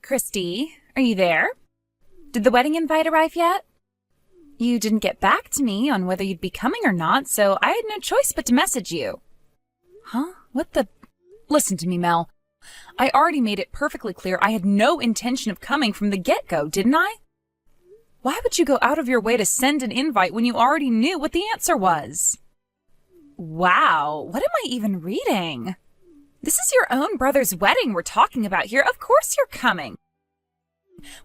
Christy, are you there? Did the wedding invite arrive yet? You didn't get back to me on whether you'd be coming or not, so I had no choice but to message you. Huh? What the... Listen to me, Mel. I already made it perfectly clear I had no intention of coming from the get-go, didn't I? Why would you go out of your way to send an invite when you already knew what the answer was? Wow, what am I even reading? This is your own brother's wedding we're talking about here. Of course you're coming.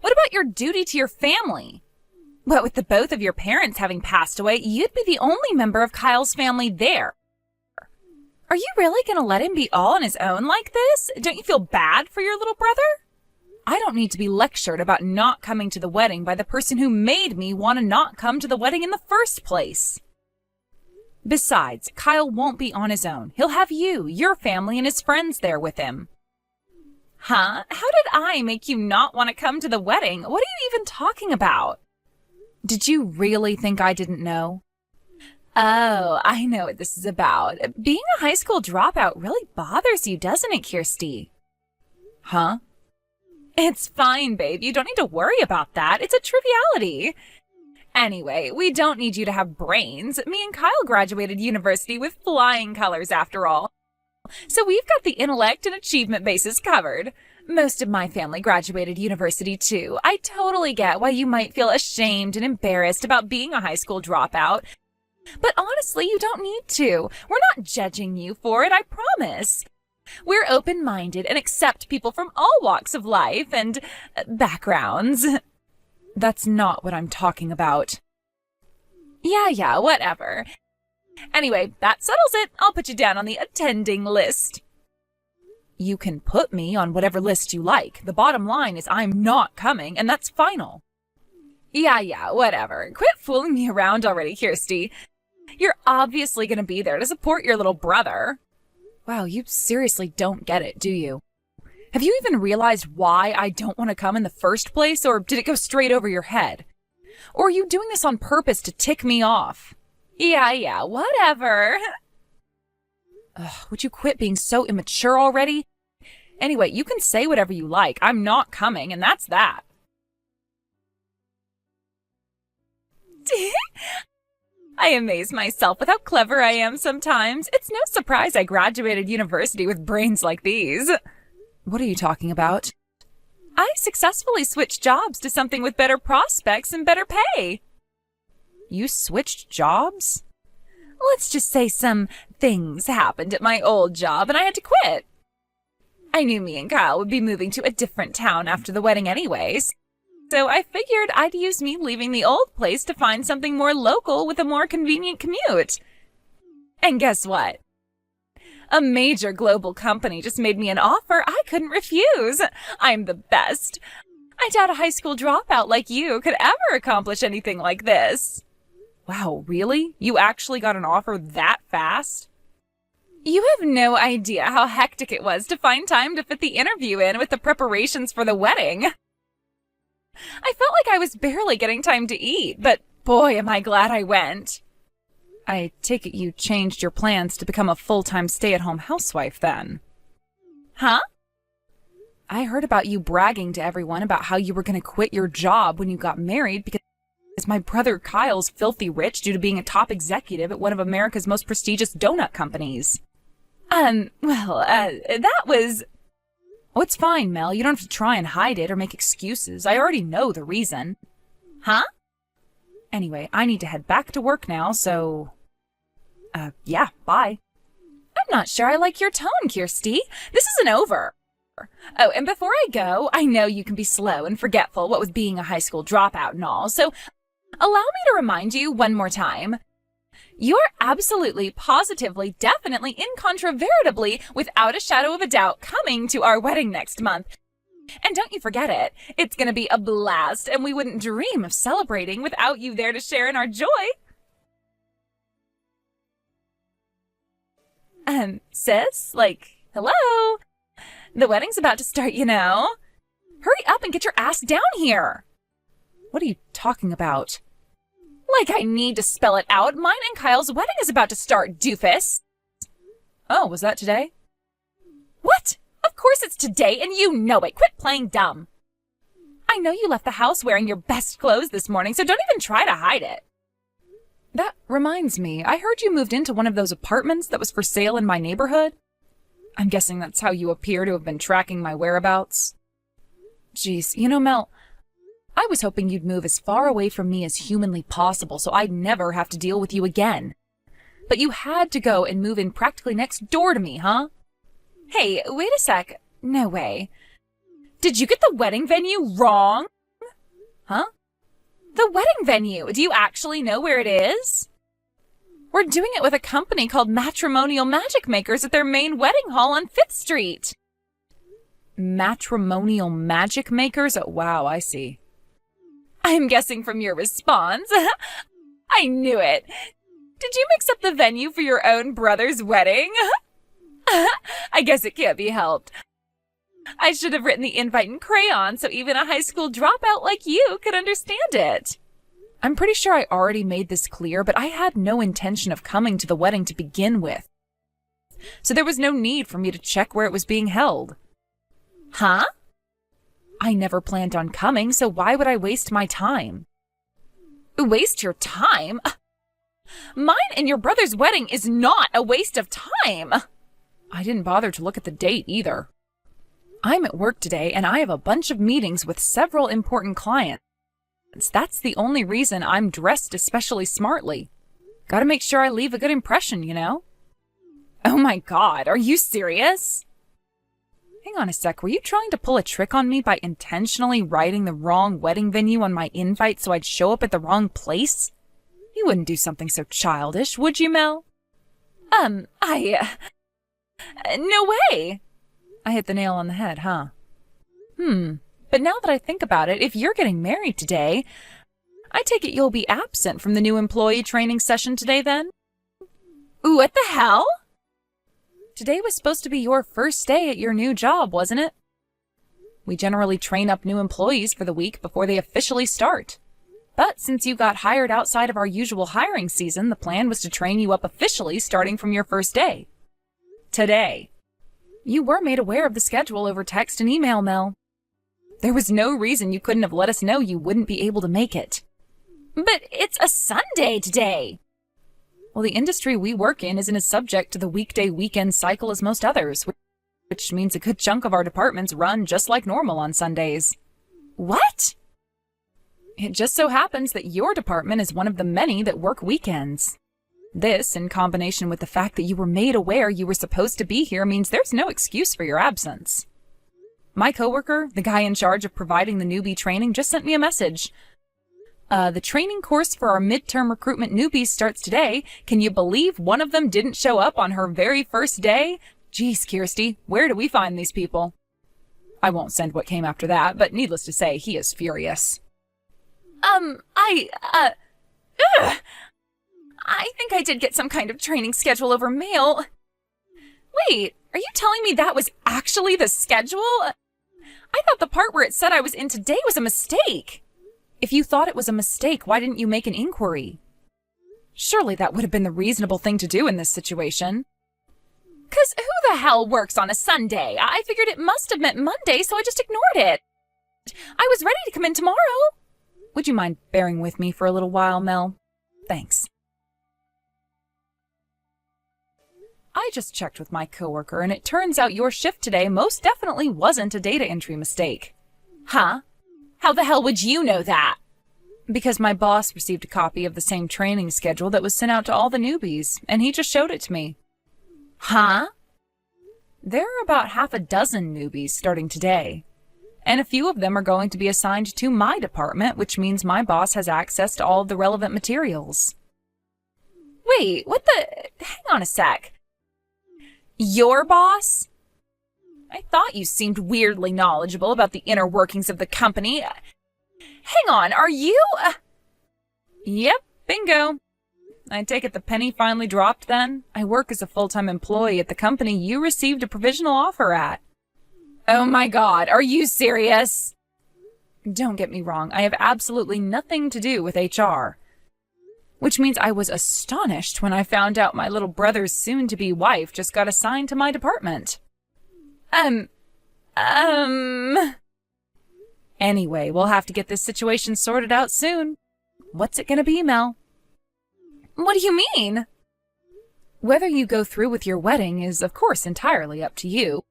What about your duty to your family? What with the both of your parents having passed away, you'd be the only member of Kyle's family there. Are you really going to let him be all on his own like this? Don't you feel bad for your little brother? I don't need to be lectured about not coming to the wedding by the person who made me want to not come to the wedding in the first place. Besides, Kyle won't be on his own. He'll have you, your family, and his friends there with him. Huh? How did I make you not want to come to the wedding? What are you even talking about? Did you really think I didn't know? Oh, I know what this is about. Being a high school dropout really bothers you, doesn't it, Kirsty? Huh? It's fine, babe. You don't need to worry about that. It's a triviality. Anyway, we don't need you to have brains. Me and Kyle graduated university with flying colors after all. So we've got the intellect and achievement bases covered. Most of my family graduated university too. I totally get why you might feel ashamed and embarrassed about being a high school dropout. But honestly, you don't need to. We're not judging you for it, I promise. We're open-minded and accept people from all walks of life and backgrounds. That's not what I'm talking about. Yeah, whatever. Anyway, that settles it. I'll put you down on the attending list. You can put me on whatever list you like. The bottom line is I'm not coming, and that's final. Yeah, whatever. Quit fooling me around already, Kirsty. You're obviously going to be there to support your little brother. Wow, you seriously don't get it, do you? Have you even realized why I don't want to come in the first place, or did it go straight over your head? Or are you doing this on purpose to tick me off? Yeah, whatever. Ugh, would you quit being so immature already? Anyway, you can say whatever you like. I'm not coming, and that's that. I amaze myself with how clever I am sometimes. It's no surprise I graduated university with brains like these. What are you talking about? I successfully switched jobs to something with better prospects and better pay. You switched jobs? Let's just say some things happened at my old job and I had to quit. I knew me and Kyle would be moving to a different town after the wedding anyways. So I figured I'd use me leaving the old place to find something more local with a more convenient commute. And guess what? A major global company just made me an offer I couldn't refuse. I'm the best. I doubt a high school dropout like you could ever accomplish anything like this. Wow, really? You actually got an offer that fast? You have no idea how hectic it was to find time to fit the interview in with the preparations for the wedding. I felt like I was barely getting time to eat, but boy, am I glad I went. I take it you changed your plans to become a full-time stay-at-home housewife then. Huh? I heard about you bragging to everyone about how you were going to quit your job when you got married because my brother Kyle's filthy rich due to being a top executive at one of America's most prestigious donut companies. That was... Oh, it's fine, Mel. You don't have to try and hide it or make excuses. I already know the reason. Huh? Anyway, I need to head back to work now, so... yeah, bye. I'm not sure I like your tone, Kirsty. This isn't over. Oh, and before I go, I know you can be slow and forgetful what with being a high school dropout and all, so allow me to remind you one more time. You're absolutely, positively, definitely, incontrovertibly, without a shadow of a doubt, coming to our wedding next month. And don't you forget it. It's going to be a blast, and we wouldn't dream of celebrating without you there to share in our joy. Sis? Hello? The wedding's about to start, you know. Hurry up and get your ass down here. What are you talking about? Like I need to spell it out. Mine and Kyle's wedding is about to start, doofus. Oh, was that today? What? Of course it's today, and you know it. Quit playing dumb. I know you left the house wearing your best clothes this morning, so don't even try to hide it. That reminds me, I heard you moved into one of those apartments that was for sale in my neighborhood. I'm guessing that's how you appear to have been tracking my whereabouts. Jeez, Mel, I was hoping you'd move as far away from me as humanly possible so I'd never have to deal with you again. But you had to go and move in practically next door to me, huh? Hey, wait a sec. No way. Did you get the wedding venue wrong? Huh? The wedding venue. Do you actually know where it is? We're doing it with a company called Matrimonial Magic Makers at their main wedding hall on 5th Street. Matrimonial Magic Makers? Oh, wow, I see. I'm guessing from your response. I knew it. Did you mix up the venue for your own brother's wedding? I guess it can't be helped. I should have written the invite in crayon so even a high school dropout like you could understand it. I'm pretty sure I already made this clear, but I had no intention of coming to the wedding to begin with. So there was no need for me to check where it was being held. Huh? I never planned on coming, so why would I waste my time? Waste your time? Mine and your brother's wedding is not a waste of time. I didn't bother to look at the date either. I'm at work today, and I have a bunch of meetings with several important clients. That's the only reason I'm dressed especially smartly. Gotta make sure I leave a good impression, Oh my God, are you serious? Hang on a sec, were you trying to pull a trick on me by intentionally writing the wrong wedding venue on my invite so I'd show up at the wrong place? You wouldn't do something so childish, would you, Mel? No way! I hit the nail on the head, huh? But now that I think about it, if you're getting married today, I take it you'll be absent from the new employee training session today then? What the hell? Today was supposed to be your first day at your new job, wasn't it? We generally train up new employees for the week before they officially start. But since you got hired outside of our usual hiring season, the plan was to train you up officially starting from your first day. Today. You were made aware of the schedule over text and email, Mel. There was no reason you couldn't have let us know you wouldn't be able to make it. But it's a Sunday today. Well, the industry we work in isn't as subject to the weekday-weekend cycle as most others, which means a good chunk of our departments run just like normal on Sundays. What? It just so happens that your department is one of the many that work weekends. This, in combination with the fact that you were made aware you were supposed to be here, means there's no excuse for your absence. My coworker, the guy in charge of providing the newbie training, just sent me a message. The training course for our midterm recruitment newbies starts today. Can you believe one of them didn't show up on her very first day? Geez, Kirsty, where do we find these people? I won't send what came after that, but needless to say, he is furious. I think I did get some kind of training schedule over mail. Wait, are you telling me that was actually the schedule? I thought the part where it said I was in today was a mistake. If you thought it was a mistake, why didn't you make an inquiry? Surely that would have been the reasonable thing to do in this situation. 'Cause who the hell works on a Sunday? I figured it must have meant Monday, so I just ignored it. I was ready to come in tomorrow. Would you mind bearing with me for a little while, Mel? Thanks. I just checked with my coworker, and it turns out your shift today most definitely wasn't a data entry mistake. Huh? How the hell would you know that? Because my boss received a copy of the same training schedule that was sent out to all the newbies, and he just showed it to me. Huh? There are about half a dozen newbies starting today, and a few of them are going to be assigned to my department, which means my boss has access to all of the relevant materials. Wait, what the... Hang on a sec. Your boss? I thought you seemed weirdly knowledgeable about the inner workings of the company. Hang on, are you... Yep, bingo. I take it the penny finally dropped then? I work as a full-time employee at the company you received a provisional offer at. Oh my God, are you serious? Don't get me wrong, I have absolutely nothing to do with HR. Which means I was astonished when I found out my little brother's soon-to-be wife just got assigned to my department. Anyway, we'll have to get this situation sorted out soon. What's it gonna be, Mel? What do you mean? Whether you go through with your wedding is, of course, entirely up to you.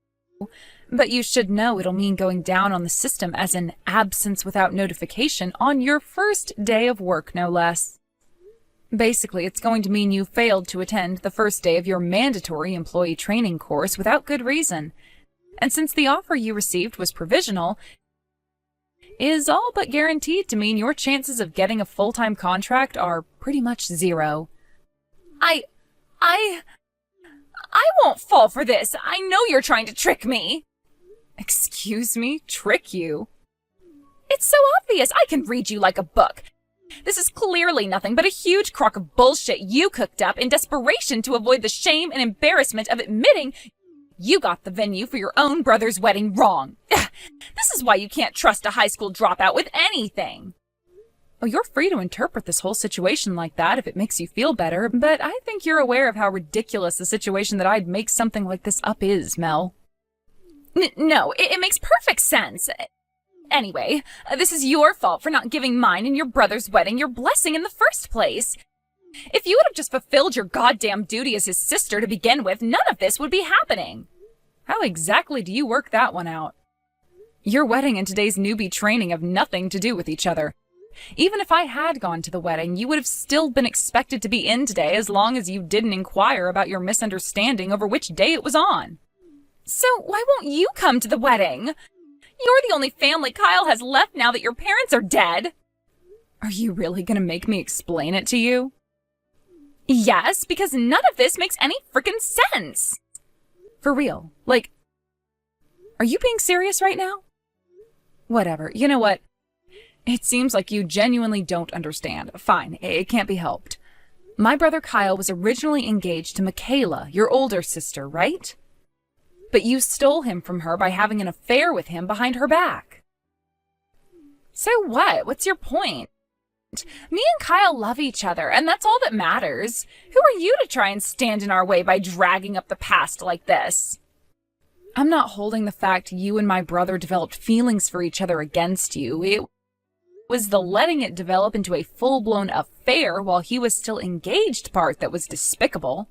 But you should know it'll mean going down on the system as an absence without notification on your first day of work, no less. Basically, it's going to mean you failed to attend the first day of your mandatory employee training course without good reason. And since the offer you received was provisional, is all but guaranteed to mean your chances of getting a full-time contract are pretty much zero. I won't fall for this. I know you're trying to trick me. Excuse me? Trick you? It's so obvious. I can read you like a book. This is clearly nothing but a huge crock of bullshit you cooked up in desperation to avoid the shame and embarrassment of admitting you got the venue for your own brother's wedding wrong. This is why you can't trust a high school dropout with anything. Oh, you're free to interpret this whole situation like that if it makes you feel better, but I think you're aware of how ridiculous the situation that I'd make something like this up is, Mel. No, it makes perfect sense. Anyway, this is your fault for not giving mine and your brother's wedding your blessing in the first place. If you would have just fulfilled your goddamn duty as his sister to begin with, none of this would be happening. How exactly do you work that one out? Your wedding and today's newbie training have nothing to do with each other. Even if I had gone to the wedding, you would have still been expected to be in today as long as you didn't inquire about your misunderstanding over which day it was on. So why won't you come to the wedding? You're the only family Kyle has left now that your parents are dead. Are you really gonna make me explain it to you? Yes, because none of this makes any frickin' sense. For real. Like, are you being serious right now? Whatever. You know what? It seems like you genuinely don't understand. Fine, it can't be helped. My brother Kyle was originally engaged to Michaela, your older sister, right? But you stole him from her by having an affair with him behind her back. So what? What's your point? Me and Kyle love each other, and that's all that matters. Who are you to try and stand in our way by dragging up the past like this? I'm not holding the fact you and my brother developed feelings for each other against you. It was the letting it develop into a full-blown affair while he was still engaged part that was despicable.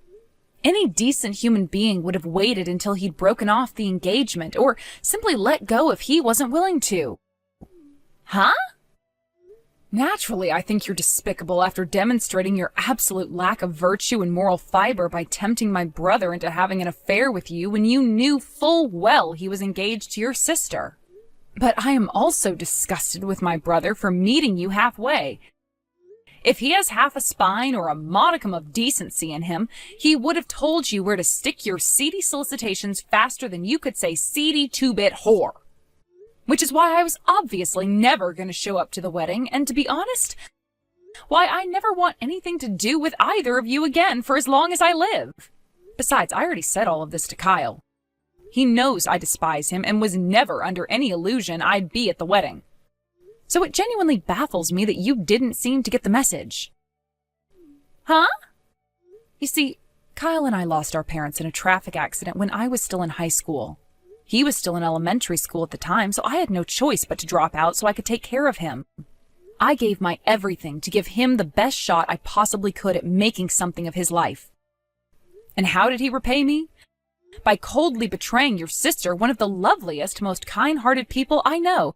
Any decent human being would have waited until he'd broken off the engagement, or simply let go if he wasn't willing to. Huh? Naturally, I think you're despicable after demonstrating your absolute lack of virtue and moral fiber by tempting my brother into having an affair with you when you knew full well he was engaged to your sister. But I am also disgusted with my brother for meeting you halfway. If he has half a spine or a modicum of decency in him, he would have told you where to stick your seedy solicitations faster than you could say seedy two-bit whore. Which is why I was obviously never going to show up to the wedding, and to be honest, why I never want anything to do with either of you again for as long as I live. Besides, I already said all of this to Kyle. He knows I despise him and was never under any illusion I'd be at the wedding. So it genuinely baffles me that you didn't seem to get the message. Huh? You see, Kyle and I lost our parents in a traffic accident when I was still in high school. He was still in elementary school at the time, so I had no choice but to drop out so I could take care of him. I gave my everything to give him the best shot I possibly could at making something of his life. And how did he repay me? By coldly betraying your sister, one of the loveliest, most kind-hearted people I know,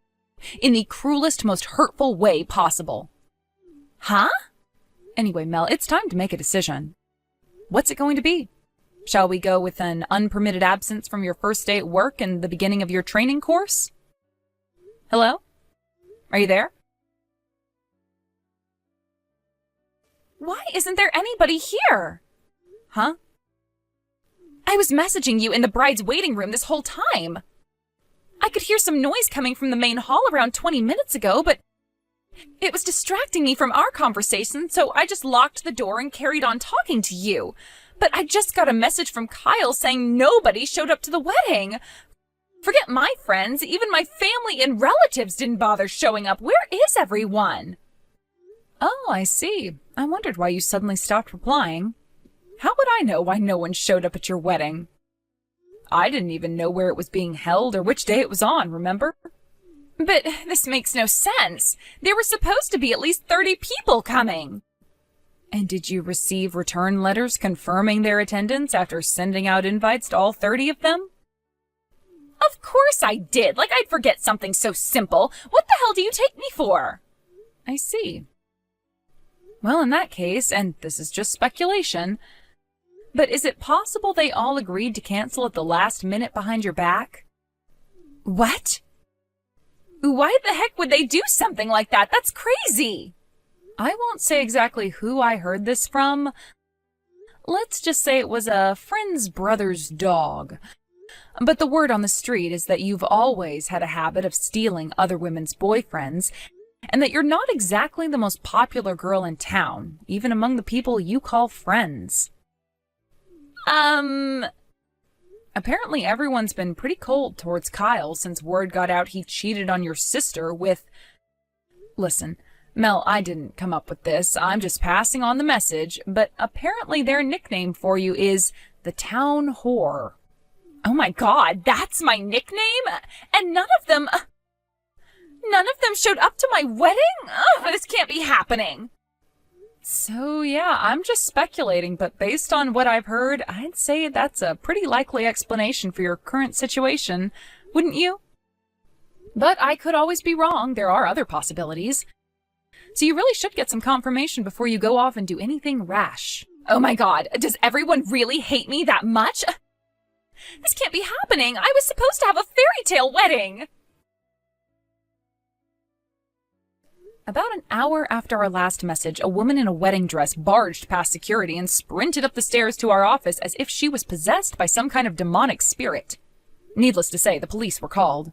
in the cruelest, most hurtful way possible. Huh? Anyway, Mel, it's time to make a decision. What's it going to be? Shall we go with an unpermitted absence from your first day at work and the beginning of your training course? Hello? Are you there? Why isn't there anybody here? Huh? I was messaging you in the bride's waiting room this whole time. I could hear some noise coming from the main hall around 20 minutes ago, but it was distracting me from our conversation, so I just locked the door and carried on talking to you. But I just got a message from Kyle saying nobody showed up to the wedding. Forget my friends, even my family and relatives didn't bother showing up. Where is everyone? Oh, I see. I wondered why you suddenly stopped replying. How would I know why no one showed up at your wedding? I didn't even know where it was being held or which day it was on, remember? But this makes no sense. There were supposed to be at least 30 people coming. And did you receive return letters confirming their attendance after sending out invites to all 30 of them? Of course I did. Like I'd forget something so simple. What the hell do you take me for? I see. Well, in that case, and this is just speculation, but is it possible they all agreed to cancel at the last minute behind your back? What? Why the heck would they do something like that? That's crazy! I won't say exactly who I heard this from. Let's just say it was a friend's brother's dog. But the word on the street is that you've always had a habit of stealing other women's boyfriends, and that you're not exactly the most popular girl in town, even among the people you call friends. Apparently everyone's been pretty cold towards Kyle since word got out he cheated on your sister with... Listen, Mel, I didn't come up with this. I'm just passing on the message, but apparently their nickname for you is the Town Whore. Oh my God, that's my nickname? And none of them showed up to my wedding? Ugh, this can't be happening. So yeah, I'm just speculating, but based on what I've heard, I'd say that's a pretty likely explanation for your current situation, wouldn't you? But I could always be wrong. There are other possibilities. So you really should get some confirmation before you go off and do anything rash. Oh my God, does everyone really hate me that much? This can't be happening. I was supposed to have a fairy tale wedding. About an hour after our last message, a woman in a wedding dress barged past security and sprinted up the stairs to our office as if she was possessed by some kind of demonic spirit. Needless to say, the police were called.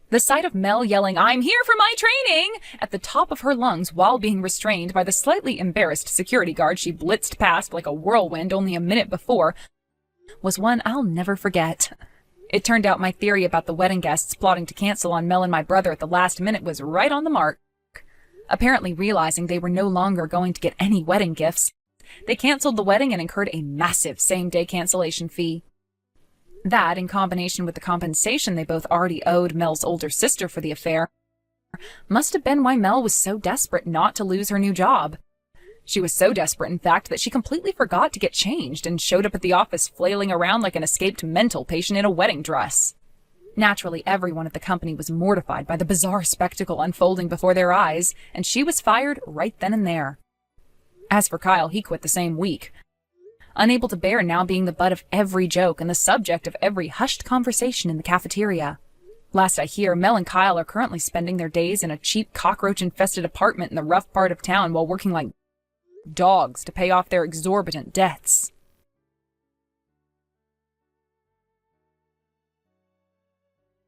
The sight of Mel yelling, "I'm here for my training!" at the top of her lungs while being restrained by the slightly embarrassed security guard she blitzed past like a whirlwind only a minute before was one I'll never forget. It turned out my theory about the wedding guests plotting to cancel on Mel and my brother at the last minute was right on the mark. Apparently realizing they were no longer going to get any wedding gifts, they canceled the wedding and incurred a massive same-day cancellation fee. That, in combination with the compensation they both already owed Mel's older sister for the affair, must have been why Mel was so desperate not to lose her new job. She was so desperate, in fact, that she completely forgot to get changed and showed up at the office flailing around like an escaped mental patient in a wedding dress. Naturally, everyone at the company was mortified by the bizarre spectacle unfolding before their eyes, and she was fired right then and there. As for Kyle, he quit the same week, unable to bear now being the butt of every joke and the subject of every hushed conversation in the cafeteria. Last I hear, Mel and Kyle are currently spending their days in a cheap cockroach-infested apartment in the rough part of town while working like dogs to pay off their exorbitant debts.